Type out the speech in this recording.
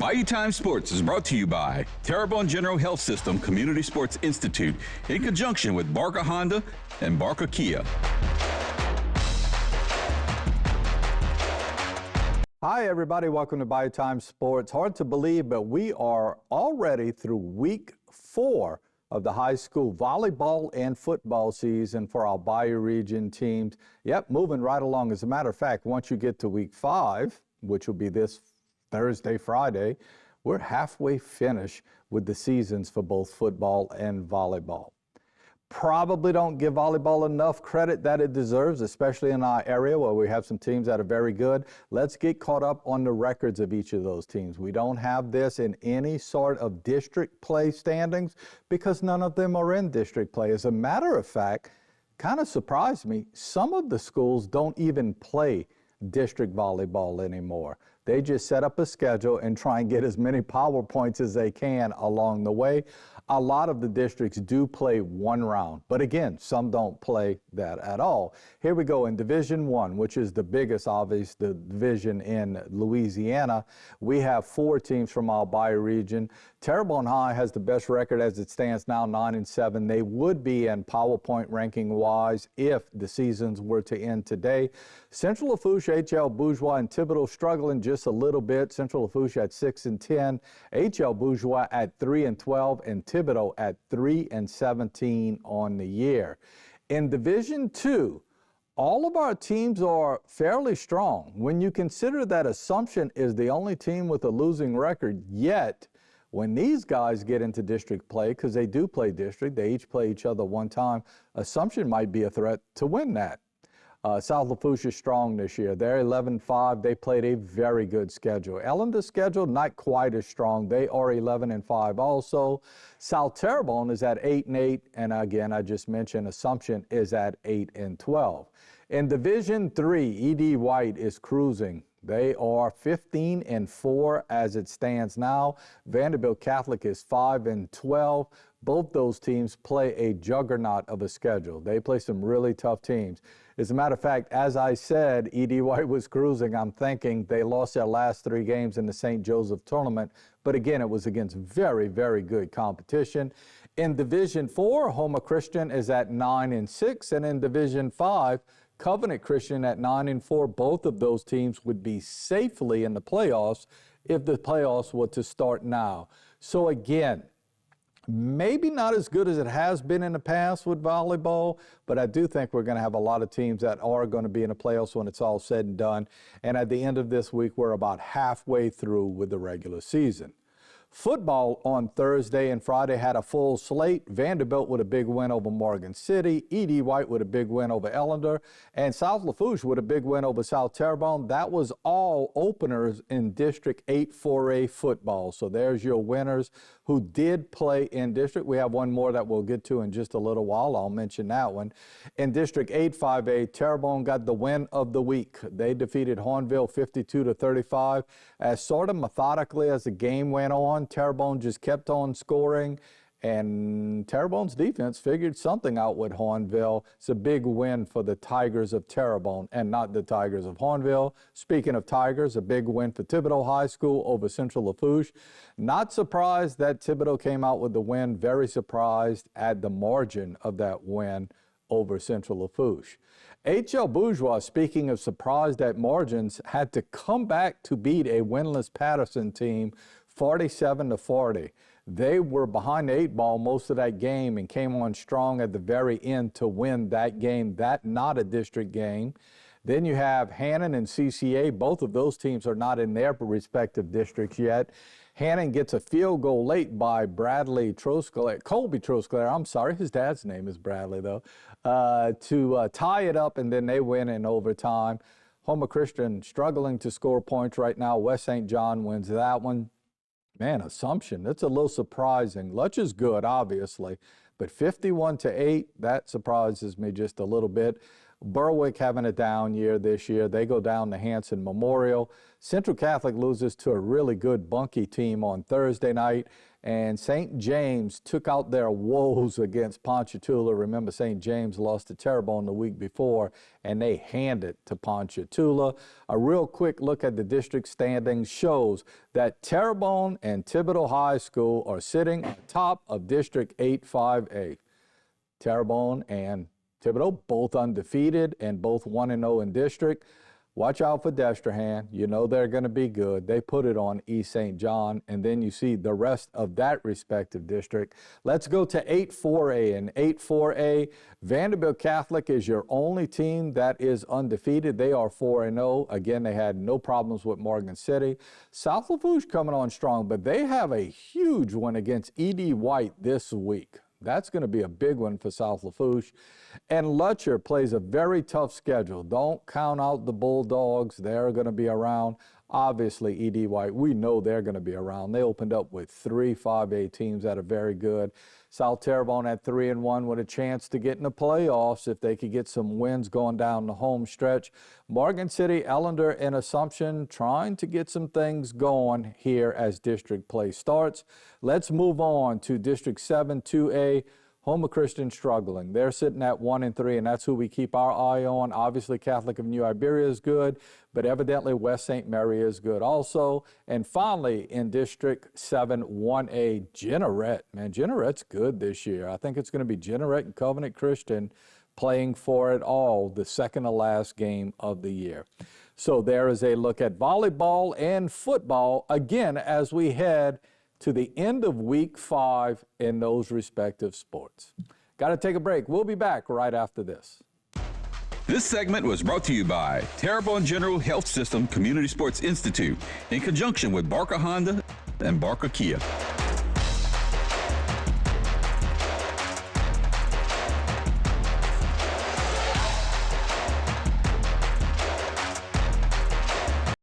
Bayou Time Sports is brought to you by Terrebonne General Health System Community Sports Institute in conjunction with Barker Honda and Barker Kia. Hi everybody, welcome to Bayou Time Sports. Hard to believe, but we are already through week 4 of the high school volleyball and football season for our Bayou region teams. Yep, moving right along. As a matter of fact, once you get to week 5, which will be this Thursday, Friday, we're halfway finished with the seasons for both football and volleyball. Probably don't give volleyball enough credit that it deserves, especially in our area where we have some teams that are very good. Let's get caught up on the records of each of those teams. We don't have this in any sort of district play standings because none of them are in district play. As a matter of fact, kind of surprised me, some of the schools don't even play district volleyball anymore. They just set up a schedule and try and get as many power points as they can along the way. A lot of the districts do play one round, but again, some don't play that at all. Here we go in Division 1, which is the biggest, obvious, the division in Louisiana. We have 4 teams from our Bayou region. Terrebonne High has the best record as it stands now, 9-7. They would be in PowerPoint ranking-wise if the seasons were to end today. Central Lafourche, H.L. Bourgeois, and Thibodaux struggling just a little bit. Central Lafourche at 6-10, H.L. Bourgeois at 3-12, and Thibodaux at 3-17 on the year. In Division 2, all of our teams are fairly strong. When you consider that Assumption is the only team with a losing record, yet when these guys get into district play, because they do play district, they each play each other one time, Assumption might be a threat to win that. South Lafourche is strong this year. They're 11-5. They played a very good schedule. Ellender's schedule, not quite as strong. They are 11-5 also. South Terrebonne is at 8-8. And again, I just mentioned Assumption is at 8-12. In Division 3, E.D. White is cruising. They are 15-4 as it stands now. Vanderbilt Catholic is 5-12. Both those teams play a juggernaut of a schedule. They play some really tough teams. As a matter of fact, as I said, E.D. White was cruising. I'm thinking they lost their last 3 games in the St. Joseph tournament. But again, it was against very, very good competition. In Division 4, Houma Christian is at 9-6. And in Division 5, Covenant Christian at 9-4. Both of those teams would be safely in the playoffs if the playoffs were to start now. So again, maybe not as good as it has been in the past with volleyball, but I do think we're going to have a lot of teams that are going to be in the playoffs when it's all said and done. And at the end of this week, we're about halfway through with the regular season. Football on Thursday and Friday had a full slate. Vanderbilt with a big win over Morgan City. E.D. White with a big win over Ellender. And South Lafourche with a big win over South Terrebonne. That was all openers in District 8 4A football. So there's your winners who did play in District. We have one more that we'll get to in just a little while. I'll mention that one. In District 8 5A, Terrebonne got the win of the week. They defeated Hornville 52-35. As sort of methodically as the game went on, Terrebonne just kept on scoring, and Terrebonne's defense figured something out with Hornville. It's a big win for the Tigers of Terrebonne and not the Tigers of Hornville. Speaking of Tigers, a big win for Thibodaux High School over Central Lafourche. Not surprised that Thibodaux came out with the win. Very surprised at the margin of that win over Central Lafourche. H.L. Bourgeois, speaking of surprised at margins, had to come back to beat a winless Patterson team 47-40. They were behind the 8 ball most of that game and came on strong at the very end to win that game. That not a district game. Then you have Hannon and CCA. Both of those teams are not in their respective districts yet. Hannon gets a field goal late by Colby Trosclair, I'm sorry, his dad's name is Bradley though, to tie it up, and then they win in overtime. Houma Christian struggling to score points right now. West St. John wins that one. Man, Assumption, that's a little surprising. Lutch is good, obviously, but 51-8, that surprises me just a little bit. Berwick having a down year this year. They go down to Hanson Memorial. Central Catholic loses to a really good Bunkie team on Thursday night. And St. James took out their woes against Ponchatoula. Remember, St. James lost to Terrebonne the week before, and they handed to Ponchatoula. A real quick look at the district standings shows that Terrebonne and Thibodaux High School are sitting on top of District 8-5A. Terrebonne and Thibodaux both undefeated and both 1-0 in district. Watch out for Destrehan. You know they're going to be good. They put it on East St. John, and then you see the rest of that respective district. Let's go to 8-4A. In 8-4A, Vanderbilt Catholic is your only team that is undefeated. They are 4-0. Again, they had no problems with Morgan City. South Lafourche coming on strong, but they have a huge one against E.D. White this week. That's going to be a big one for South Lafourche. And Lutcher plays a very tough schedule. Don't count out the Bulldogs. They're going to be around. Obviously, E.D. White, we know they're going to be around. They opened up with 3 5A teams that are very good. South Terrebonne at 3-1 with a chance to get in the playoffs if they could get some wins going down the home stretch. Morgan City, Ellender, and Assumption trying to get some things going here as district play starts. Let's move on to District 7 2A. Houma Christian struggling. They're sitting at 1-3, and that's who we keep our eye on. Obviously, Catholic of New Iberia is good, but evidently West St. Mary is good also. And finally, in District 7 1A, Jeanerette. Man, Jennerette's good this year. I think it's going to be Jeanerette and Covenant Christian playing for it all, the second to last game of the year. So there is a look at volleyball and football, again, as we head to the end of Week 5 in those respective sports. Got to take a break. We'll be back right after this. This segment was brought to you by Terrebonne General Health System Community Sports Institute in conjunction with Barker Honda and Barker Kia.